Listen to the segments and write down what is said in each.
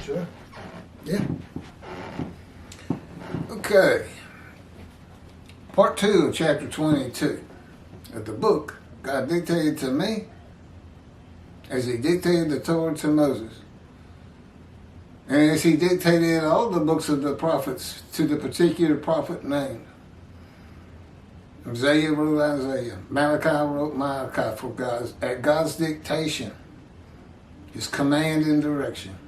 Sure. Yeah. Okay. Part 2 of chapter 22 of the book God dictated to me as he dictated the Torah to Moses. And as he dictated all the books of the prophets to the particular prophet named. Isaiah wrote Isaiah. Malachi wrote Malachi for at God's dictation, his command and direction.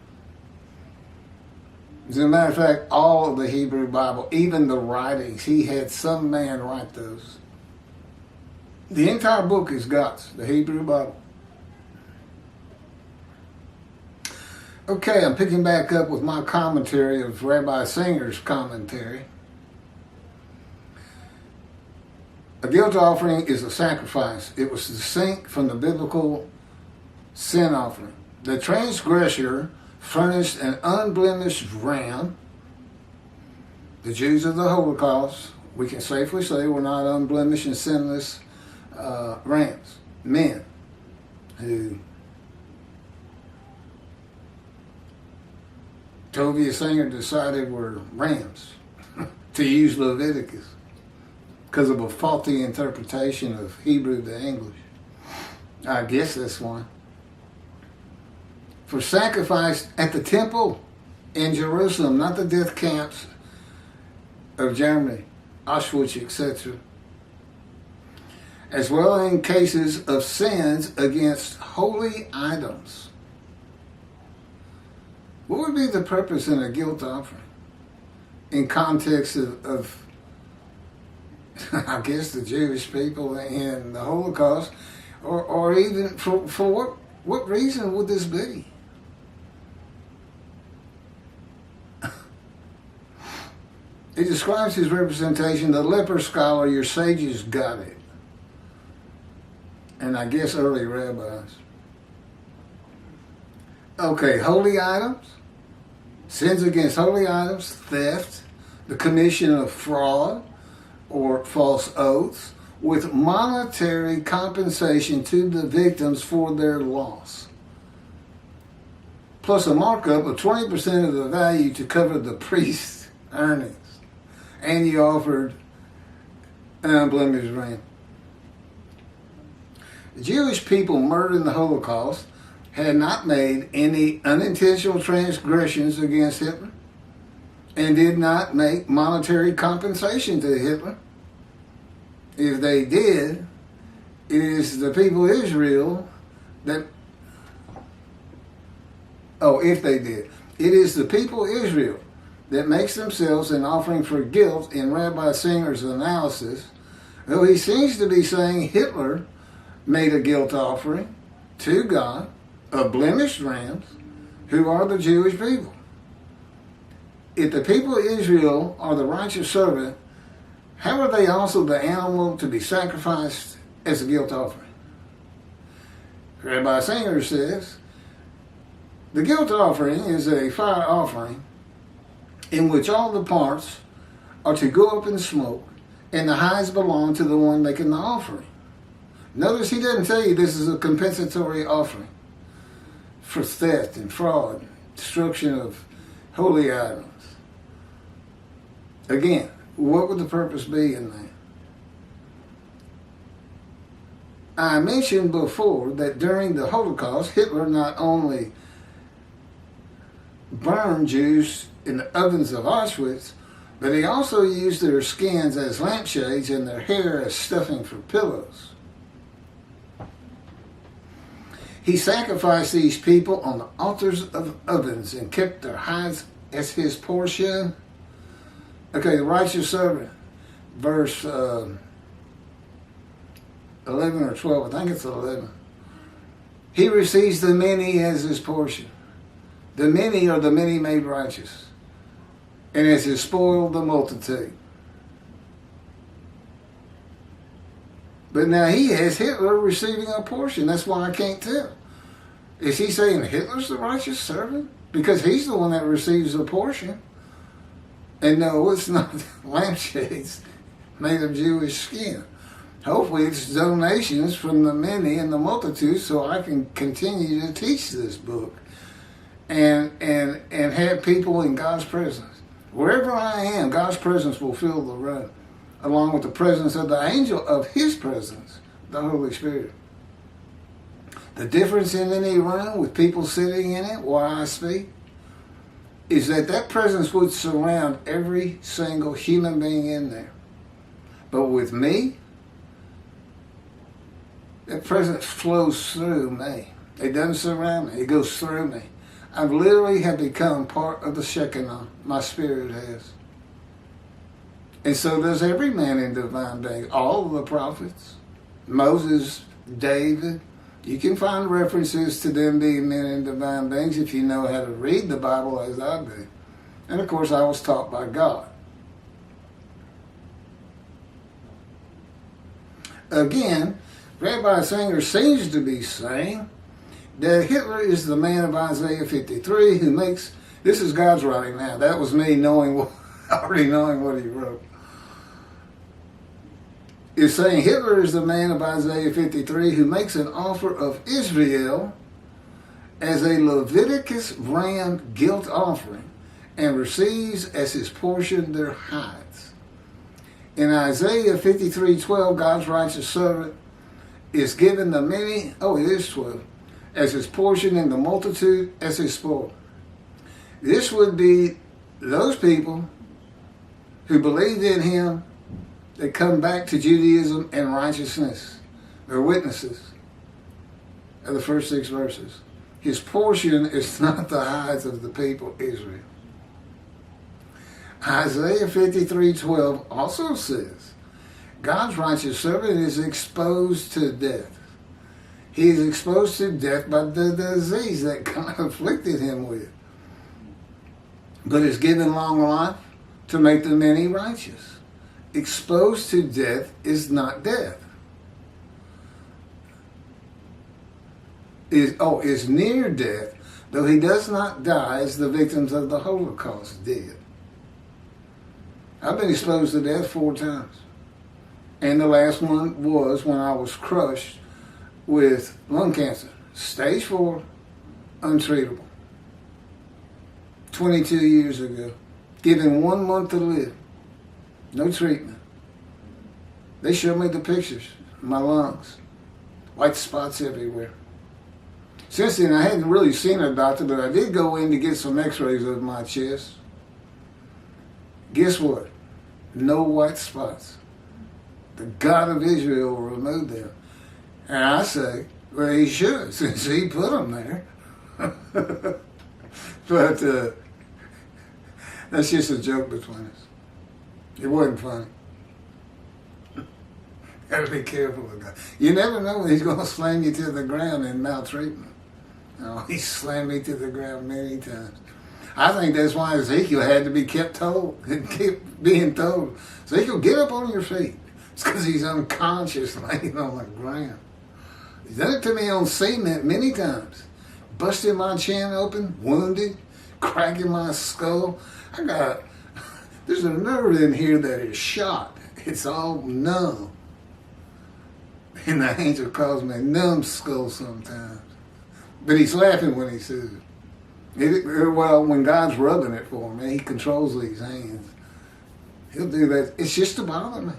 As a matter of fact, all of the Hebrew Bible, even the writings, he had some man write those. The entire book is God's, the Hebrew Bible. Okay, I'm picking back up with my commentary of Rabbi Singer's commentary. A guilt offering is a sacrifice. It was distinct from the biblical sin offering. The transgressor furnished an unblemished ram. The Jews of the Holocaust, we can safely say, were not unblemished and sinless rams, men who Tovia Singer decided were rams, to use Leviticus, because of a faulty interpretation of Hebrew to English. I guess that's one. For sacrifice at the temple in Jerusalem, not the death camps of Germany, Auschwitz, etc. As well in cases of sins against holy items. What would be the purpose in a guilt offering? In context of I guess, the Jewish people in the Holocaust, or even for what reason would this be? It describes his representation. The leper scholar, your sages got it. And I guess early rabbis. Okay, holy items. Sins against holy items, theft, the commission of fraud or false oaths, with monetary compensation to the victims for their loss, plus a markup of 20% of the value to cover the priest's earnings. And you offered an unblemished ram. The Jewish people murdered in the Holocaust had not made any unintentional transgressions against Hitler and did not make monetary compensation to Hitler. If they did, it is the people of Israel that... if they did. It is the people of Israel that makes themselves an offering for guilt in Rabbi Singer's analysis, though he seems to be saying Hitler made a guilt offering to God of blemished rams, who are the Jewish people. If the people of Israel are the righteous servant, how are they also the animal to be sacrificed as a guilt offering? Rabbi Singer says, the guilt offering is a fire offering in which all the parts are to go up in smoke, and the hides belong to the one making the offering. Notice he doesn't tell you this is a compensatory offering for theft and fraud, destruction of holy items. Again, what would the purpose be in that? I mentioned before that during the Holocaust, Hitler not only burned Jews in the ovens of Auschwitz, but he also used their skins as lampshades and their hair as stuffing for pillows. He sacrificed these people on the altars of ovens and kept their hides as his portion. Okay, the righteous servant, verse 11 or 12, I think it's 11. He receives the many as his portion. The many are the many made righteous, and as his spoil the multitude. But now he has Hitler receiving a portion. That's why I can't tell. Is he saying Hitler's the righteous servant? Because he's the one that receives a portion. And no, it's not lampshades made of Jewish skin. Hopefully it's donations from the many and the multitude so I can continue to teach this book and have people in God's presence. Wherever I am, God's presence will fill the room, along with the presence of the angel of his presence, the Holy Spirit. The difference in any room with people sitting in it while I speak is that presence would surround every single human being in there. But with me, that presence flows through me. It doesn't surround me. It goes through me. I literally have become part of the Shekinah. My spirit has. And so does every man in divine being. All of the prophets. Moses, David. You can find references to them being men in divine beings if you know how to read the Bible as I do. And of course I was taught by God. Again, Rabbi Singer seems to be saying that Hitler is the man of Isaiah 53 who makes, this is God's writing now, that was me already knowing what he wrote. Is saying Hitler is the man of Isaiah 53 who makes an offer of Israel as a Leviticus ram guilt offering and receives as his portion their hides. In Isaiah 53:12, God's righteous servant is given the many, it is 12, as his portion and the multitude as his spoil. This would be those people who believed in him that come back to Judaism and righteousness. They're witnesses of the first 6 verses. His portion is not the hides of the people Israel. Isaiah 53:12 also says, God's righteous servant is exposed to death. He is exposed to death by the disease that God afflicted him with, but is given long life to make the many righteous. Exposed to death is not death. Is near death, though he does not die as the victims of the Holocaust did. I've been exposed to death 4 times. And the last one was when I was crushed with lung cancer. Stage 4, untreatable. 22 years ago. Given 1 month to live. No treatment. They showed me the pictures of my lungs. White spots everywhere. Since then, I hadn't really seen a doctor, but I did go in to get some x-rays of my chest. Guess what? No white spots. The God of Israel removed them. And I say, well, he should, since he put them there. But that's just a joke between us. It wasn't funny. Gotta be careful with that. You never know when he's going to slam you to the ground in maltreatment. He slammed me to the ground many times. I think that's why Ezekiel had to be kept being told, Ezekiel, get up on your feet. It's because he's unconscious laying on the ground. He's done it to me on cement many times. Busting my chin open, wounded, cracking my skull. There's a nerve in here that is shot. It's all numb. And the angel calls me a numbskull sometimes. But he's laughing when he says it. Well, when God's rubbing it for me, he controls these hands. He'll do that. It's just to bother me.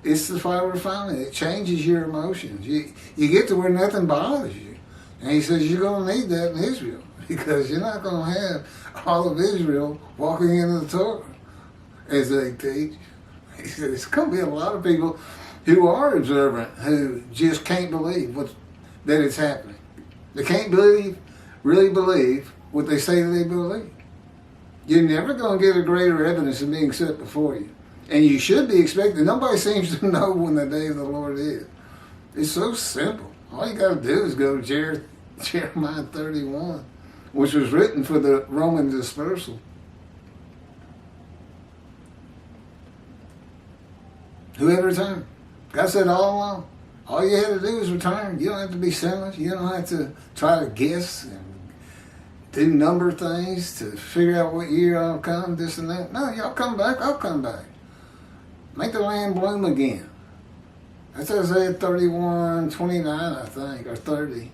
It's the fire refining. It changes your emotions. You get to where nothing bothers you. And he says you're going to need that in Israel. Because you're not going to have all of Israel walking into the Torah as they teach. He said there's going to be a lot of people who are observant who just can't believe that it's happening. They can't really believe what they say they believe. You're never going to get a greater evidence than being set before you. And you should be expecting. Nobody seems to know when the day of the Lord is. It's so simple. All you got to do is go to Jeremiah 31, which was written for the Roman dispersal. Whoever returned. God said all along, all you had to do is return. You don't have to be sinless. You don't have to try to guess and do number things to figure out what year I'll come, this and that. No, y'all come back, I'll come back. Make the land bloom again. That's Isaiah 31:29, I think, or 30.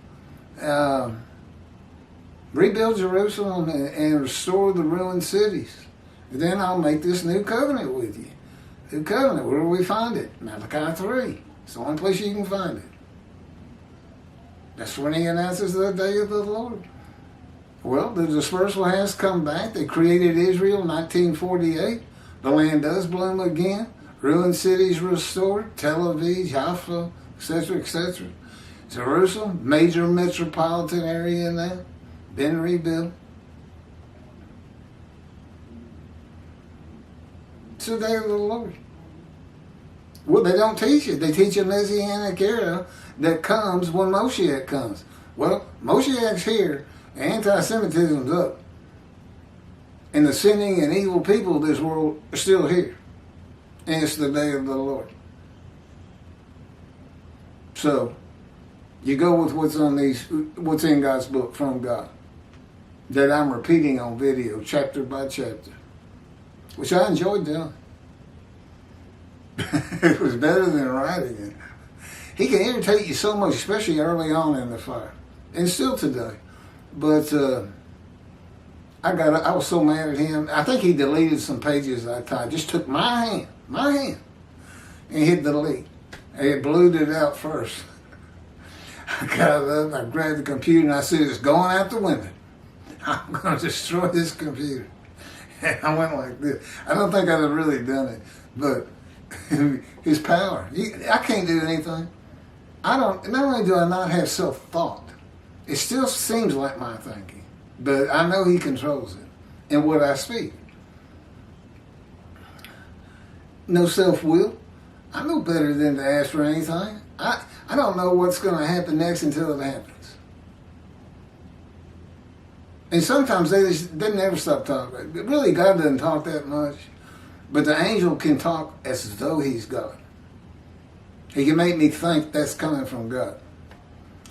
Rebuild Jerusalem and restore the ruined cities. And then I'll make this new covenant with you. New covenant, where do we find it? Malachi 3. It's the only place you can find it. That's when he announces the day of the Lord. Well, the dispersal has come back. They created Israel in 1948. The land does bloom again. Ruined cities restored. Tel Aviv, Jaffa, etc., etc. Jerusalem, major metropolitan area now, been rebuilt. It's the day of the Lord. Well, they don't teach it. They teach a Messianic era that comes when Moshiach comes. Well, Moshiach's here, anti-Semitism's up, and the sinning and evil people of this world are still here. And it's the day of the Lord. So, you go with what's in God's book from God, that I'm repeating on video, chapter by chapter, which I enjoyed doing. It was better than writing it. He can irritate you so much, especially early on in the fire, and still today. But I was so mad at him. I think he deleted some pages I typed. Just took my hand, and hit delete. And it blued it out first. I got up, I grabbed the computer, and I said, "It's going out the window. I'm going to destroy this computer." And I went like this. I don't think I'd have really done it, but his power. I can't do anything. Not only do I not have self-thought, it still seems like my thinking, but I know he controls it and what I speak. No self-will. I know better than to ask for anything. I don't know what's going to happen next until it happens. And sometimes they never stop talking. But really, God doesn't talk that much. But the angel can talk as though he's God. He can make me think that's coming from God.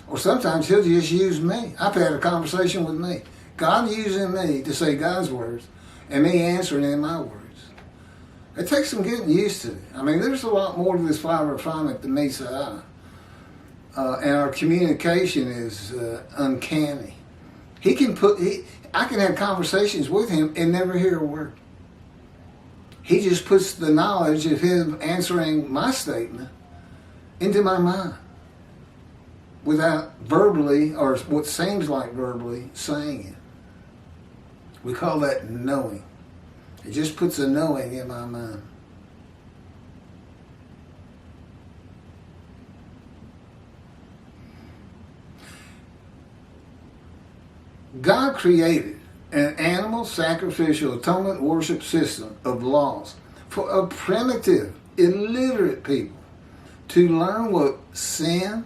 Or sometimes he'll just use me. I've had a conversation with me. God using me to say God's words and me answering in my words. It takes some getting used to. I mean, there's a lot more to this fire refinement than meets the eye. And our communication is uncanny. I can have conversations with him and never hear a word. He just puts the knowledge of him answering my statement into my mind without verbally, or what seems like verbally, saying it. We call that knowing. It just puts a knowing in my mind. God created an animal sacrificial atonement worship system of laws for a primitive, illiterate people to learn what sin,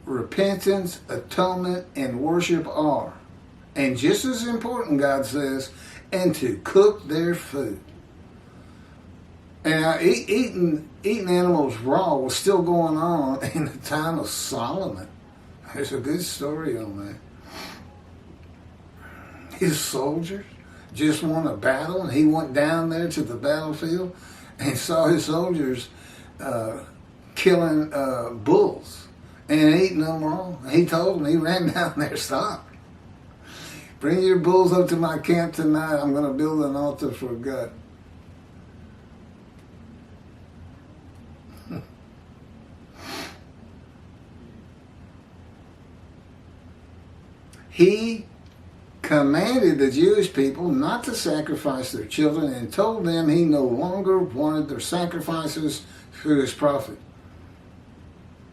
repentance, atonement, and worship are. And just as important, God says, and to cook their food. And eating animals raw was still going on in the time of Solomon. There's a good story on that. His soldiers just won a battle, and he went down there to the battlefield and saw his soldiers killing bulls and eating them raw. And he told them, he ran down there, "Stop. Bring your bulls up to my camp tonight. I'm going to build an altar for God." He commanded the Jewish people not to sacrifice their children and told them he no longer wanted their sacrifices through his prophet.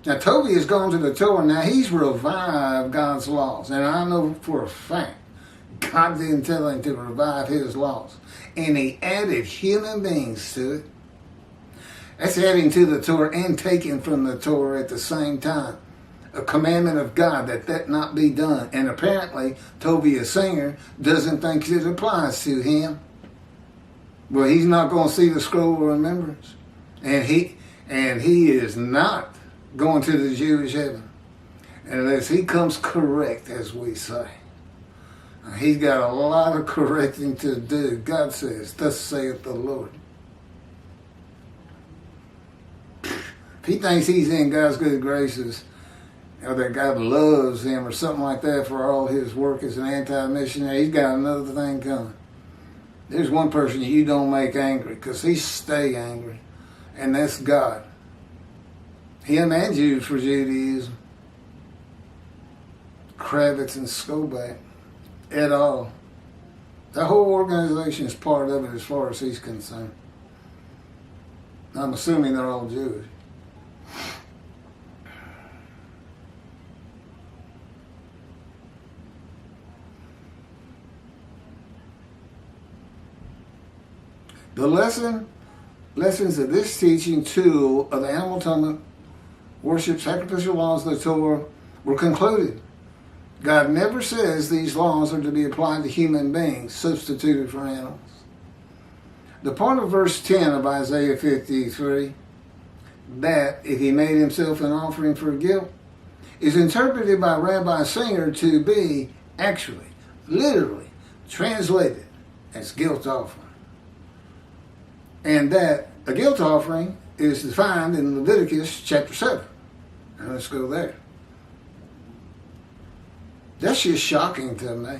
Now, Tovia has gone to the Torah. Now, he's revived God's laws. And I know for a fact, God didn't tell him to revive his laws. And he added human beings to it. That's adding to the Torah and taking from the Torah at the same time. A commandment of God that not be done. And apparently, Rabbi Singer doesn't think it applies to him. Well, he's not going to see the scroll of remembrance. And he is not going to the Jewish heaven unless he comes correct, as we say. He's got a lot of correcting to do. God says, "Thus saith the Lord." If he thinks he's in God's good graces or that God loves him or something like that for all his work as an anti-missionary. He's got another thing coming. There's one person you don't make angry because he stay angry, and that's God. Him and Jews for Judaism. Kravitz and Skobach et al. The whole organization is part of it as far as he's concerned. I'm assuming they're all Jewish. The lessons of this teaching tool of the animal atonement, worship, sacrificial laws of the Torah were concluded. God never says these laws are to be applied to human beings, substituted for animals. The part of verse 10 of Isaiah 53, that if he made himself an offering for guilt, is interpreted by Rabbi Singer to be actually, literally, translated as guilt offering. And that a guilt offering is defined in Leviticus chapter 7. Now let's go there. That's just shocking to me.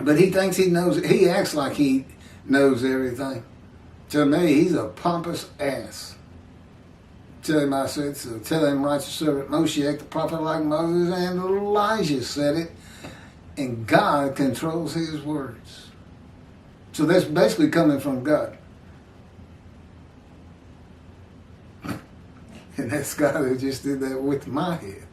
But he thinks he knows, he acts like he knows everything. To me, he's a pompous ass. Tell him I said so. Tell him righteous servant Moshe, the prophet like Moses and Elijah said it. And God controls his words. So that's basically coming from God. And that's God who just did that with my head.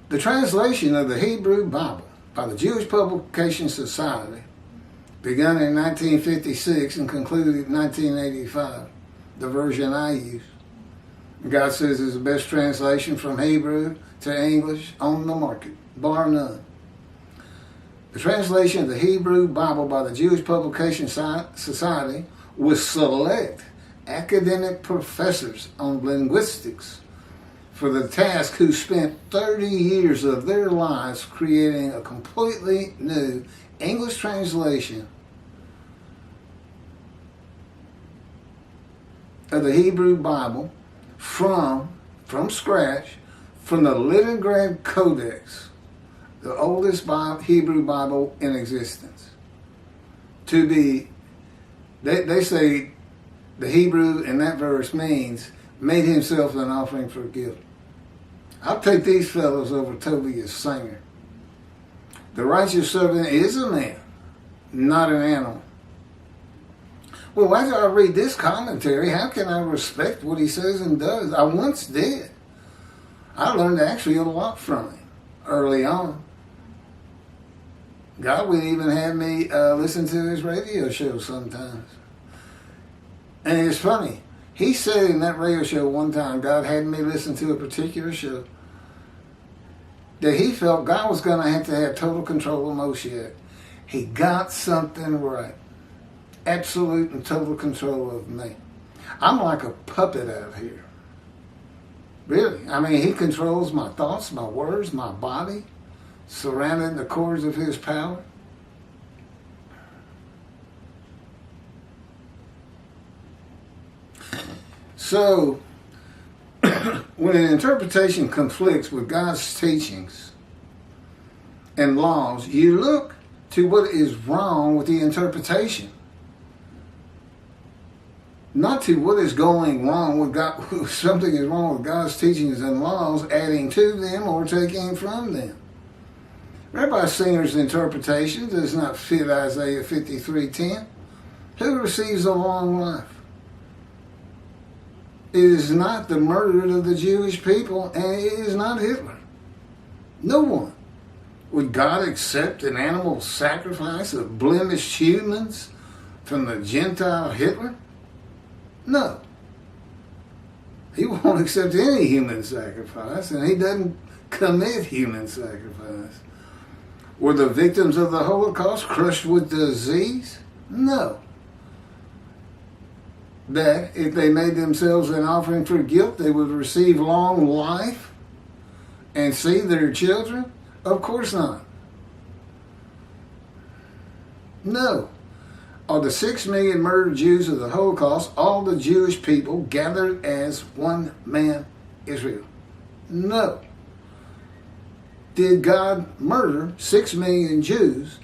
The translation of the Hebrew Bible by the Jewish Publication Society began in 1956 and concluded in 1985, the version I use. God says it's the best translation from Hebrew to English on the market, bar none. The translation of the Hebrew Bible by the Jewish Publication Society with select academic professors on linguistics for the task who spent 30 years of their lives creating a completely new English translation of the Hebrew Bible from scratch, from the Leningrad Codex, the oldest Hebrew Bible in existence. To be, they say the Hebrew in that verse means made himself an offering for guilt. I'll take these fellows over Tovia Singer. The righteous servant is a man, not an animal. Well, after I read this commentary, how can I respect what he says and does? I once did. I learned actually a lot from him early on. God would even have me listen to his radio show sometimes. And it's funny. He said in that radio show one time, God had me listen to a particular show, that he felt God was going to have total control of Moshe. He got something right. Absolute and total control of me. I'm like a puppet out here. Really. I mean, he controls my thoughts, my words, my body, surrounding the cords of his power. So, when an interpretation conflicts with God's teachings and laws, you look to what is wrong with the interpretation. Not to what is going wrong with God, something is wrong with God's teachings and laws, adding to them or taking from them. Rabbi Singer's interpretation does not fit Isaiah 53:10. Who receives a long life? It is not the murder of the Jewish people, and it is not Hitler. No one. Would God accept an animal sacrifice of blemished humans from the Gentile Hitler? No. He won't accept any human sacrifice, and he doesn't commit human sacrifice. Were the victims of the Holocaust crushed with disease? No. That if they made themselves an offering for guilt, they would receive long life and see their children? Of course not. No. Are the 6 million murdered Jews of the Holocaust all the Jewish people gathered as one man, Israel? No. Did God murder 6 million Jews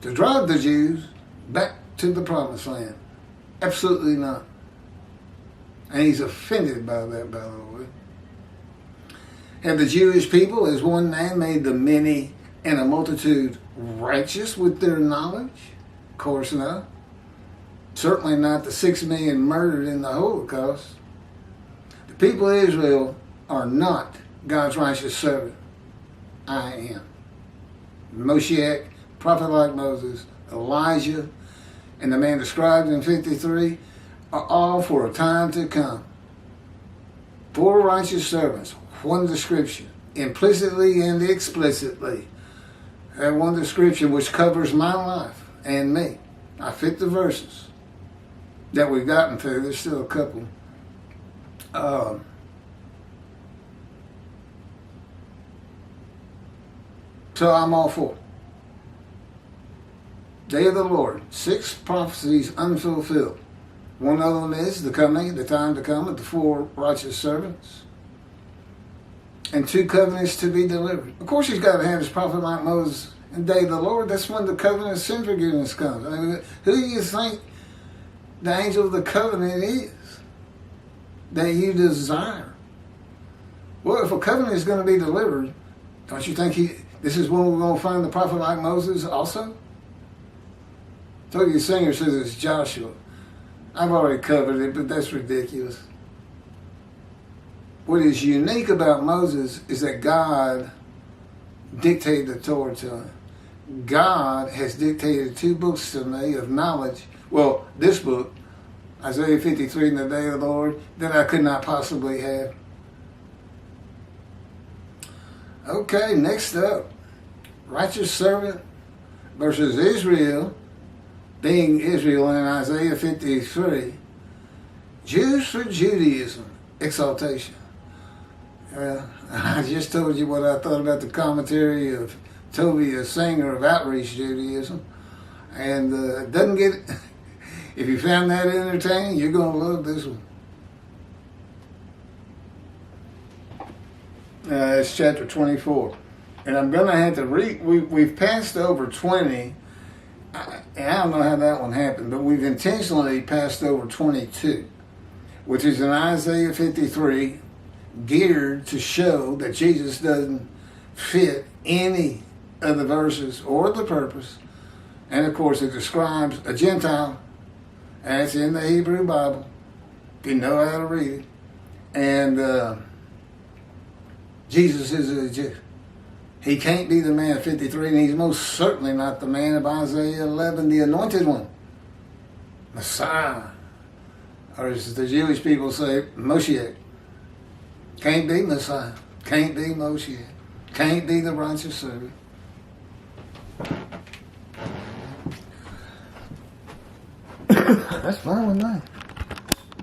to drive the Jews back to the promised land? Absolutely not. And he's offended by that, by the way. Have the Jewish people as one man made the many and a multitude righteous with their knowledge? Of course not. Certainly not the 6 million murdered in the Holocaust. The people of Israel are not God's righteous servant. I am. Moshiach, prophet like Moses, Elijah, and the man described in 53 are all for a time to come. 4 righteous servants, one description, implicitly and explicitly. That one description which covers my life and me. I fit the verses that we've gotten through. There's still a couple. So I'm all for it. Day of the Lord, 6 prophecies unfulfilled. One of them is the coming, the time to come of the 4 righteous servants. And 2 covenants to be delivered. Of course he's got to have his prophet like Moses in the day of the Lord. That's when the covenant of sin forgiveness comes. I mean, who do you think the angel of the covenant is that you desire? Well, if a covenant is going to be delivered, don't you think this is when we're going to find the prophet like Moses also? Tovia Singer says it's Joshua. I've already covered it, but that's ridiculous. What is unique about Moses is that God dictated the Torah to him. God has dictated 2 books to me of knowledge. Well, this book, Isaiah 53 in the day of the Lord, that I could not possibly have. Okay, next up. Righteous servant versus Israel, being Israel in Isaiah 53. Jews for Judaism, exaltation. I just told you what I thought about the commentary of Tovia Singer of Outreach Judaism. And doesn't get, if you found that entertaining, you're going to love this one. It's chapter 24. And I'm going to have to read, we've passed over 20. I don't know how that one happened, but we've intentionally passed over 22, which is in Isaiah 53, geared to show that Jesus doesn't fit any of the verses or the purpose. And of course it describes a Gentile, and it's in the Hebrew Bible, if you know how to read it. And Jesus is a Jew. He can't be the man of 53, and he's most certainly not the man of Isaiah 11, the anointed one, Messiah, or as the Jewish people say, Moshiach. Can't be Messiah. Can't be Moshiach. Can't be the righteous servant. That's fine with me.